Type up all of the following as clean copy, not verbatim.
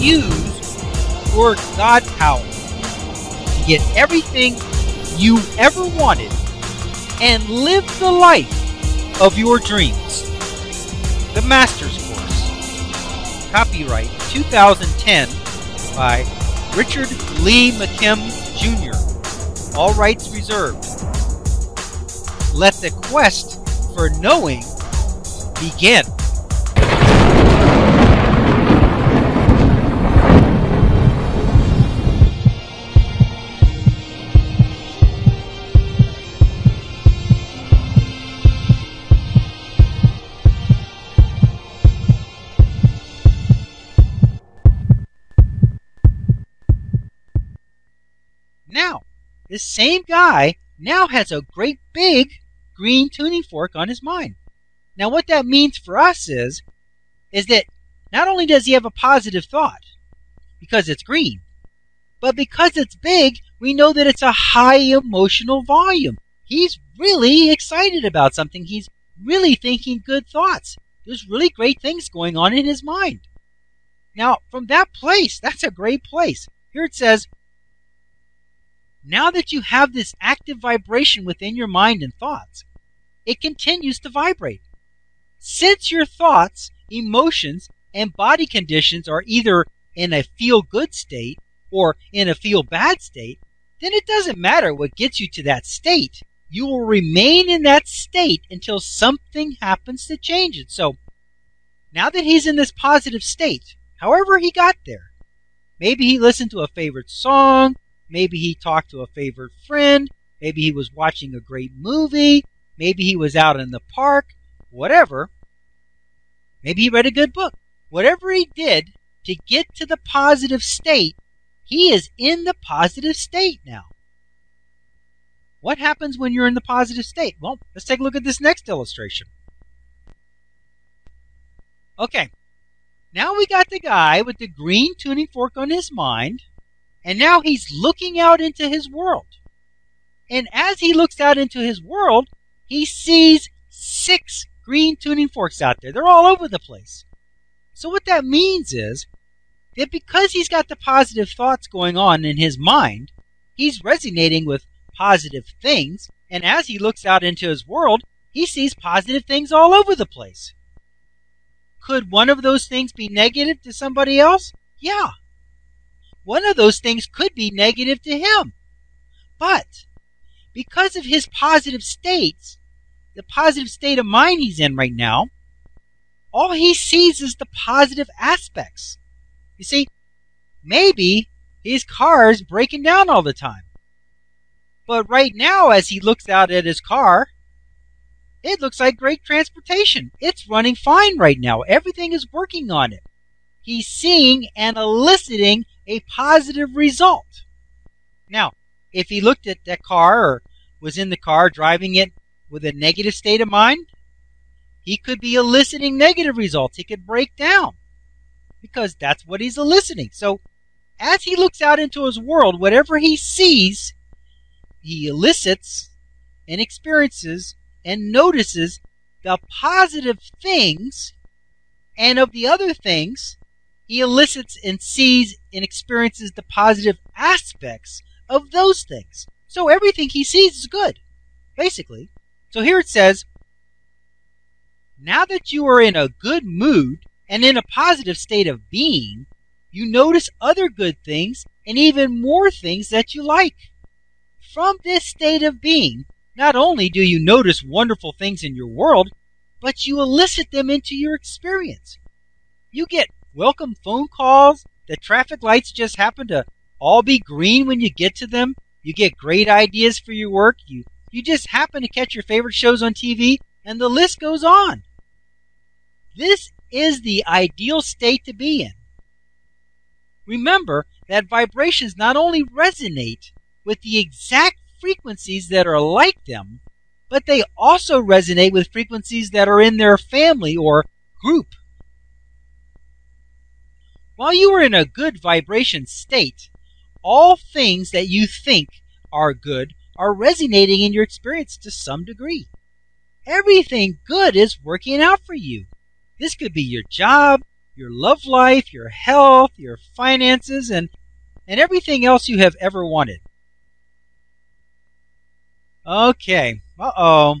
use your God power to get everything you ever wanted and live the life of your dreams. The Master's Course. Copyright 2010 by Richard Lee McKim Jr. All rights reserved. Let the quest for knowing begin. Now, this same guy now has a great big green tuning fork on his mind. Now, what that means for us is that not only does he have a positive thought, because it's green, but because it's big, we know that it's a high emotional volume. He's really excited about something. He's really thinking good thoughts. There's really great things going on in his mind. Now, from that place, that's a great place. Here it says, now that you have this active vibration within your mind and thoughts, it continues to vibrate. Since your thoughts, emotions, and body conditions are either in a feel-good state or in a feel-bad state, then it doesn't matter what gets you to that state. You will remain in that state until something happens to change it. So, now that he's in this positive state, however he got there, maybe he listened to a favorite song, maybe he talked to a favorite friend, maybe he was watching a great movie, maybe he was out in the park, whatever. Maybe he read a good book. Whatever he did to get to the positive state, he is in the positive state now. What happens when you're in the positive state? Well, let's take a look at this next illustration. Okay, now we got the guy with the green tuning fork on his mind, and now he's looking out into his world. And as he looks out into his world, he sees 6 green tuning forks out there. They're all over the place. So what that means is that because he's got the positive thoughts going on in his mind, he's resonating with positive things, and as he looks out into his world, he sees positive things all over the place. Could one of those things be negative to somebody else? Yeah. One of those things could be negative to him. But because of his positive states, the positive state of mind he's in right now, all he sees is the positive aspects. You see, maybe his car is breaking down all the time. But right now, as he looks out at his car, it looks like great transportation. It's running fine right now. Everything is working on it. He's seeing and eliciting a positive result. Now, if he looked at that car or was in the car driving it with a negative state of mind, he could be eliciting negative results. He could break down because that's what he's eliciting. So as he looks out into his world, whatever he sees, he elicits and experiences and notices the positive things, and of the other things, he elicits and sees and experiences the positive aspects of those things. So everything he sees is good, basically. So here it says, now that you are in a good mood and in a positive state of being, you notice other good things and even more things that you like. From this state of being, not only do you notice wonderful things in your world, but you elicit them into your experience. You get welcome phone calls. The traffic lights just happen to all be green when you get to them. You get great ideas for your work. You just happen to catch your favorite shows on TV, and the list goes on. This is the ideal state to be in. Remember that vibrations not only resonate with the exact frequencies that are like them, but they also resonate with frequencies that are in their family or group. While you are in a good vibration state, all things that you think are good are resonating in your experience to some degree. Everything good is working out for you. This could be your job, your love life, your health, your finances, and everything else you have ever wanted. Okay, uh-oh.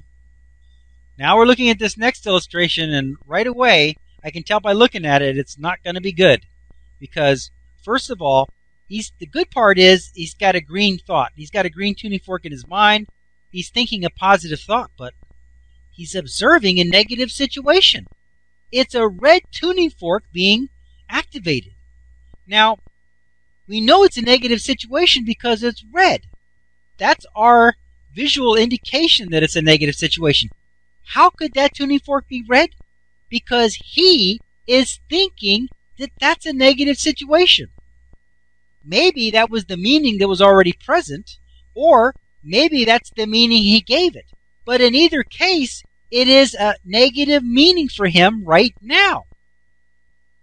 Now we're looking at this next illustration, and right away, I can tell by looking at it, it's not going to be good. Because, first of all, the good part is he's got a green thought. He's got a green tuning fork in his mind. He's thinking a positive thought, but he's observing a negative situation. It's a red tuning fork being activated. Now, we know it's a negative situation because it's red. That's our visual indication that it's a negative situation. How could that tuning fork be red? Because he is thinking that that's a negative situation. Maybe that was the meaning that was already present, or maybe that's the meaning he gave it. But in either case, it is a negative meaning for him right now.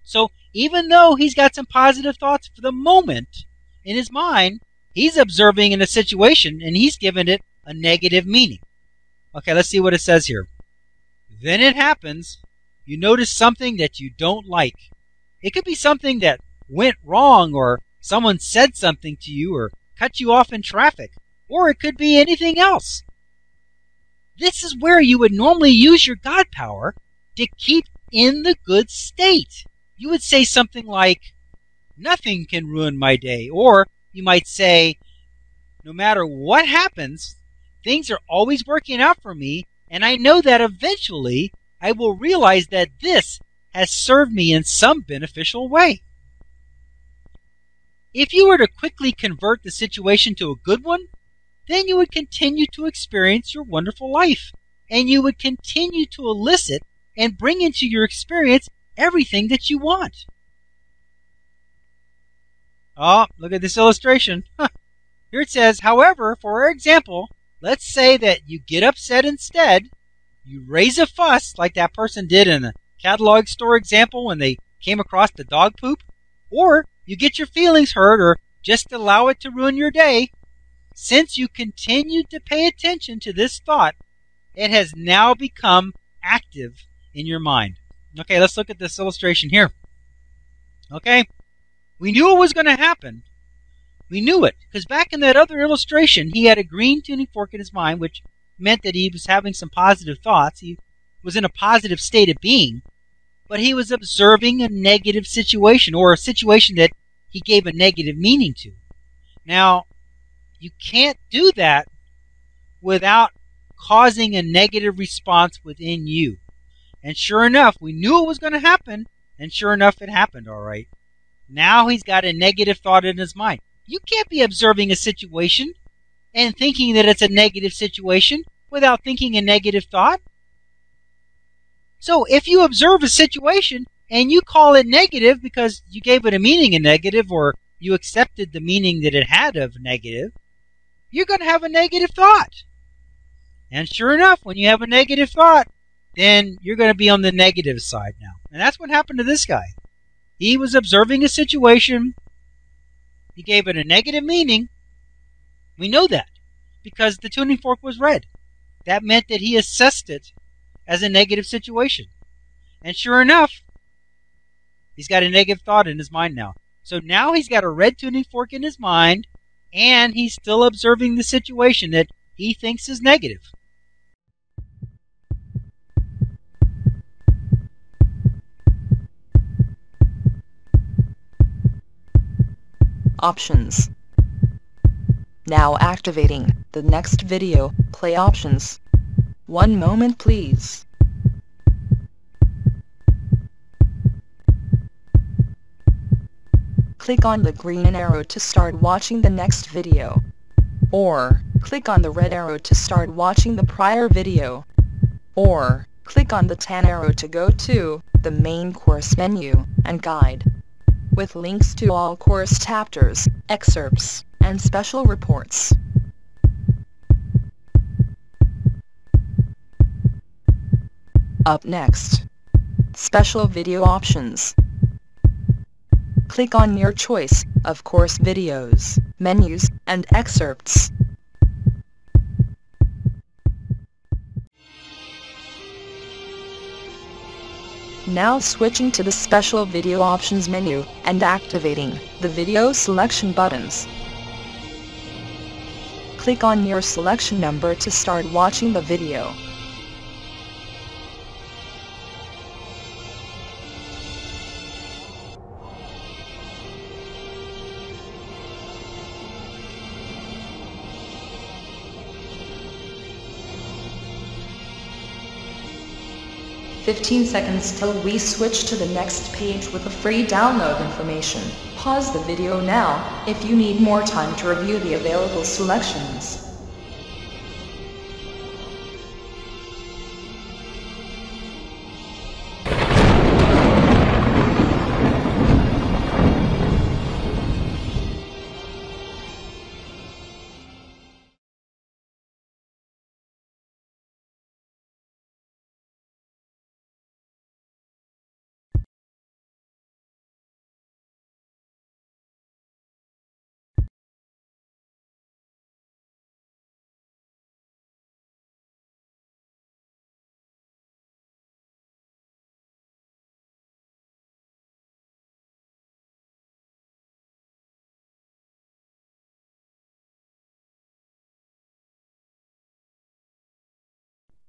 So even though he's got some positive thoughts for the moment in his mind, he's observing in a situation and he's given it a negative meaning. Okay, let's see what it says here. Then it happens, you notice something that you don't like. It could be something that went wrong, or someone said something to you, or cut you off in traffic, or it could be anything else. This is where you would normally use your God power to keep in the good state. You would say something like, nothing can ruin my day. Or you might say, no matter what happens, things are always working out for me, and I know that eventually I will realize that this has served me in some beneficial way. If you were to quickly convert the situation to a good one, then you would continue to experience your wonderful life, and you would continue to elicit and bring into your experience everything that you want. Oh, look at this illustration. Here it says, however, for example, let's say that you get upset instead, you raise a fuss like that person did in the catalog store example when they came across the dog poop, or you get your feelings hurt or just allow it to ruin your day. Since you continued to pay attention to this thought, it has now become active in your mind. Okay, let's look at this illustration here. Okay, we knew it was going to happen. We knew it, because back in that other illustration, he had a green tuning fork in his mind, which meant that he was having some positive thoughts. He was in a positive state of being, but he was observing a negative situation, or a situation that he gave a negative meaning to. Now, you can't do that without causing a negative response within you. And sure enough, we knew it was going to happen, and sure enough, it happened, all right. Now he's got a negative thought in his mind. You can't be observing a situation and thinking that it's a negative situation without thinking a negative thought. So if you observe a situation and you call it negative because you gave it a meaning of negative, or you accepted the meaning that it had of negative, you're going to have a negative thought. And sure enough, when you have a negative thought, then you're going to be on the negative side now. And that's what happened to this guy. He was observing a situation. He gave it a negative meaning. We know that because the tuning fork was red. That meant that he assessed it as a negative situation. And sure enough, he's got a negative thought in his mind now. So now he's got a red tuning fork in his mind, and he's still observing the situation that he thinks is negative. Options. Now activating the next video, play options. 1 moment please. Click on the green arrow to start watching the next video. Or, click on the red arrow to start watching the prior video. Or, click on the tan arrow to go to the main course menu and guide, with links to all course chapters, excerpts, and special reports. Up next, special video options. Click on your choice of course videos, menus, and excerpts. Now switching to the special video options menu, and activating the video selection buttons. Click on your selection number to start watching the video. "15 seconds till we switch to the next page with the free download information. Pause the video now if you need more time to review the available selections."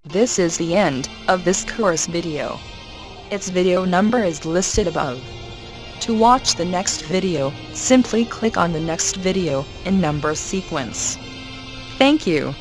This is the end of this course video. Its video number is listed above. To watch the next video, simply click on the next video in number sequence. Thank you.